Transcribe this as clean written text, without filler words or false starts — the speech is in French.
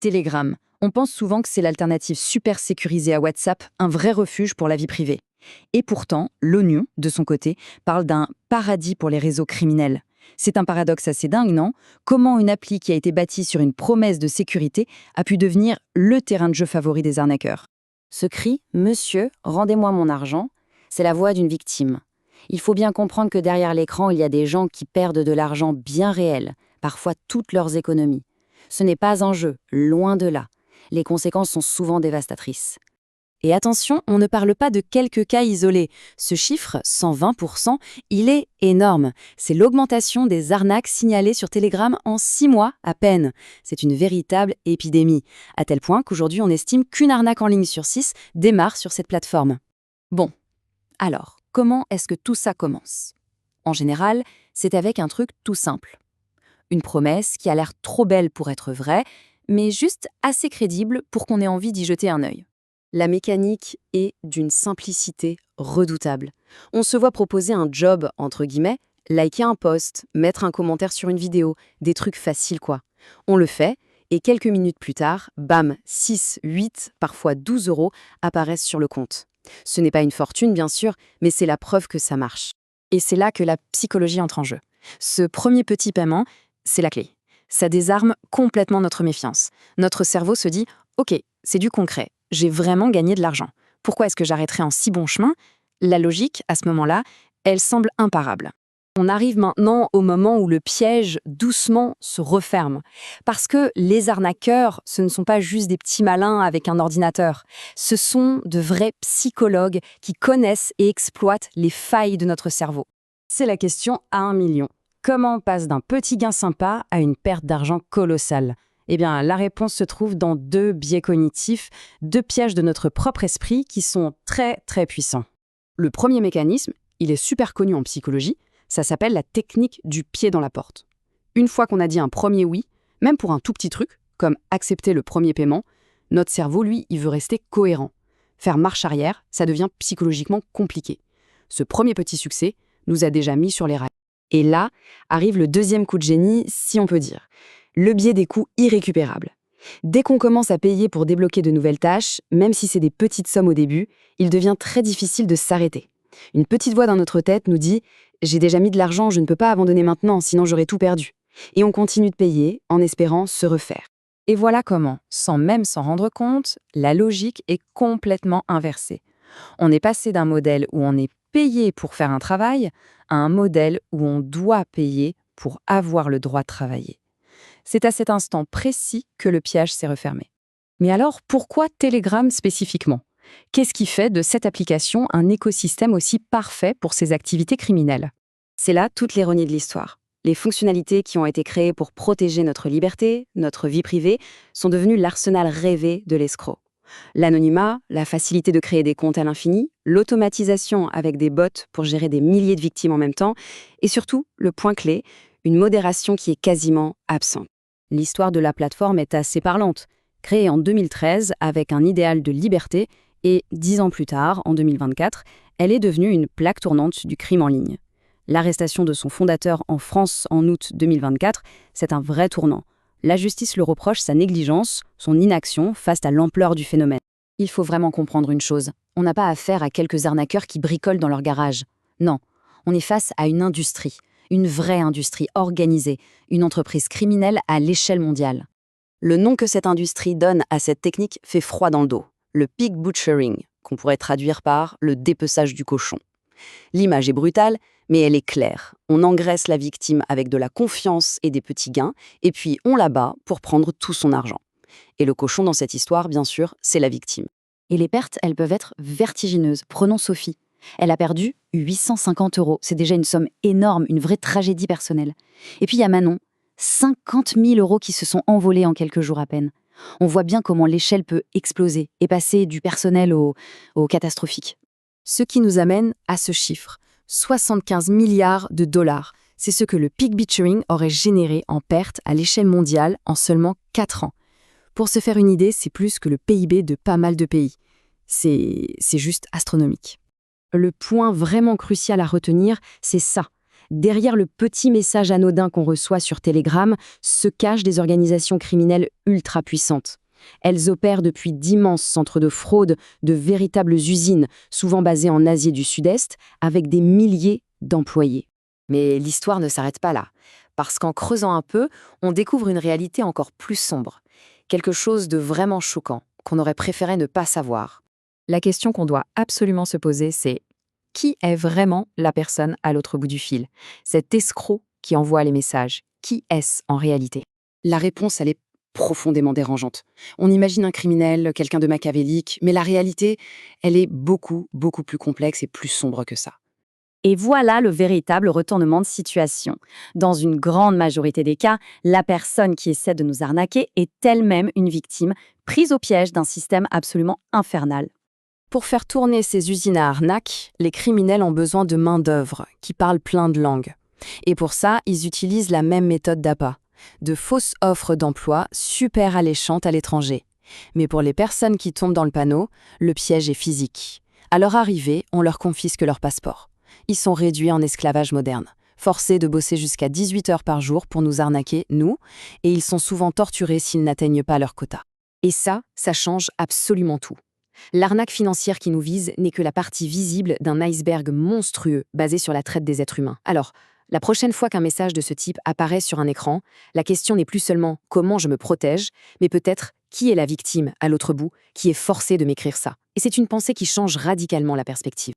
Telegram. On pense souvent que c'est l'alternative super sécurisée à WhatsApp, un vrai refuge pour la vie privée. Et pourtant, l'ONU, de son côté, parle d'un paradis pour les réseaux criminels. C'est un paradoxe assez dingue, non? Comment une appli qui a été bâtie sur une promesse de sécurité a pu devenir le terrain de jeu favori des arnaqueurs? Ce cri « Monsieur, rendez-moi mon argent », c'est la voix d'une victime. Il faut bien comprendre que derrière l'écran, il y a des gens qui perdent de l'argent bien réel, parfois toutes leurs économies. Ce n'est pas un jeu, loin de là. Les conséquences sont souvent dévastatrices. Et attention, on ne parle pas de quelques cas isolés. Ce chiffre, 120%, il est énorme. C'est l'augmentation des arnaques signalées sur Telegram en 6 mois à peine. C'est une véritable épidémie, à tel point qu'aujourd'hui on estime qu'une arnaque en ligne sur 6 démarre sur cette plateforme. Bon, alors, comment est-ce que tout ça commence? En général, c'est avec un truc tout simple. Une promesse qui a l'air trop belle pour être vraie, mais juste assez crédible pour qu'on ait envie d'y jeter un œil. La mécanique est d'une simplicité redoutable. On se voit proposer un job, entre guillemets, liker un post, mettre un commentaire sur une vidéo, des trucs faciles quoi. On le fait, et quelques minutes plus tard, bam, 6, 8, parfois 12 € apparaissent sur le compte. Ce n'est pas une fortune, bien sûr, mais c'est la preuve que ça marche. Et c'est là que la psychologie entre en jeu. Ce premier petit paiement, c'est la clé. Ça désarme complètement notre méfiance. Notre cerveau se dit « Ok, c'est du concret, j'ai vraiment gagné de l'argent. Pourquoi est-ce que j'arrêterais en si bon chemin ?» La logique, à ce moment-là, elle semble imparable. On arrive maintenant au moment où le piège, doucement, se referme. Parce que les arnaqueurs, ce ne sont pas juste des petits malins avec un ordinateur. Ce sont de vrais psychologues qui connaissent et exploitent les failles de notre cerveau. C'est la question à 1 million. Comment on passe d'un petit gain sympa à une perte d'argent colossale? Eh bien, la réponse se trouve dans 2 biais cognitifs, 2 pièges de notre propre esprit qui sont très, très puissants. Le premier mécanisme, il est super connu en psychologie, ça s'appelle la technique du pied dans la porte. Une fois qu'on a dit un premier oui, même pour un tout petit truc, comme accepter le premier paiement, notre cerveau, lui, il veut rester cohérent. Faire marche arrière, ça devient psychologiquement compliqué. Ce premier petit succès nous a déjà mis sur les rails. Et là, arrive le deuxième coup de génie, si on peut dire. Le biais des coûts irrécupérables. Dès qu'on commence à payer pour débloquer de nouvelles tâches, même si c'est des petites sommes au début, il devient très difficile de s'arrêter. Une petite voix dans notre tête nous dit « J'ai déjà mis de l'argent, je ne peux pas abandonner maintenant, sinon j'aurais tout perdu. » Et on continue de payer en espérant se refaire. Et voilà comment, sans même s'en rendre compte, la logique est complètement inversée. On est passé d'un modèle où on est payé pour faire un travail à un modèle où on doit payer pour avoir le droit de travailler. C'est à cet instant précis que le piège s'est refermé. Mais alors, pourquoi Telegram spécifiquement? Qu'est-ce qui fait de cette application un écosystème aussi parfait pour ces activités criminelles? C'est là toute l'ironie de l'histoire. Les fonctionnalités qui ont été créées pour protéger notre liberté, notre vie privée, sont devenues l'arsenal rêvé de l'escroc. L'anonymat, la facilité de créer des comptes à l'infini, l'automatisation avec des bots pour gérer des milliers de victimes en même temps, et surtout, le point clé, une modération qui est quasiment absente. L'histoire de la plateforme est assez parlante. Créée en 2013 avec un idéal de liberté et 10 ans plus tard, en 2024, elle est devenue une plaque tournante du crime en ligne. L'arrestation de son fondateur en France en août 2024, c'est un vrai tournant. La justice le reproche sa négligence, son inaction face à l'ampleur du phénomène. Il faut vraiment comprendre une chose. On n'a pas affaire à quelques arnaqueurs qui bricolent dans leur garage. Non, on est face à une industrie. Une vraie industrie organisée, une entreprise criminelle à l'échelle mondiale. Le nom que cette industrie donne à cette technique fait froid dans le dos. Le pig butchering, qu'on pourrait traduire par le dépeçage du cochon. L'image est brutale, mais elle est claire. On engraisse la victime avec de la confiance et des petits gains, et puis on l'abat pour prendre tout son argent. Et le cochon dans cette histoire, bien sûr, c'est la victime. Et les pertes, elles peuvent être vertigineuses. Prenons Sophie. Elle a perdu 850 €. C'est déjà une somme énorme, une vraie tragédie personnelle. Et puis il y a Manon, 50 000 € qui se sont envolés en quelques jours à peine. On voit bien comment l'échelle peut exploser et passer du personnel au catastrophique. Ce qui nous amène à ce chiffre, 75 milliards de dollars. C'est ce que le pig butchering aurait généré en pertes à l'échelle mondiale en seulement 4 ans. Pour se faire une idée, c'est plus que le PIB de pas mal de pays. C'est juste astronomique. Le point vraiment crucial à retenir, c'est ça. Derrière le petit message anodin qu'on reçoit sur Telegram se cachent des organisations criminelles ultra puissantes. Elles opèrent depuis d'immenses centres de fraude, de véritables usines, souvent basées en Asie du Sud-Est, avec des milliers d'employés. Mais l'histoire ne s'arrête pas là, parce qu'en creusant un peu, on découvre une réalité encore plus sombre, quelque chose de vraiment choquant, qu'on aurait préféré ne pas savoir. La question qu'on doit absolument se poser, c'est qui est vraiment la personne à l'autre bout du fil? Cet escroc qui envoie les messages, qui est-ce en réalité? La réponse, elle est profondément dérangeante. On imagine un criminel, quelqu'un de machiavélique, mais la réalité, elle est beaucoup, beaucoup plus complexe et plus sombre que ça. Et voilà le véritable retournement de situation. Dans une grande majorité des cas, la personne qui essaie de nous arnaquer est elle-même une victime, prise au piège d'un système absolument infernal. Pour faire tourner ces usines à arnaques, les criminels ont besoin de main-d'œuvre qui parlent plein de langues. Et pour ça, ils utilisent la même méthode d'appât, de fausses offres d'emploi super alléchantes à l'étranger. Mais pour les personnes qui tombent dans le panneau, le piège est physique. À leur arrivée, on leur confisque leur passeport. Ils sont réduits en esclavage moderne, forcés de bosser jusqu'à 18 heures par jour pour nous arnaquer, nous, et ils sont souvent torturés s'ils n'atteignent pas leur quota. Et ça change absolument tout. L'arnaque financière qui nous vise n'est que la partie visible d'un iceberg monstrueux basé sur la traite des êtres humains. Alors, la prochaine fois qu'un message de ce type apparaît sur un écran, la question n'est plus seulement comment je me protège, mais peut-être qui est la victime à l'autre bout qui est forcée de m'écrire ça. Et c'est une pensée qui change radicalement la perspective.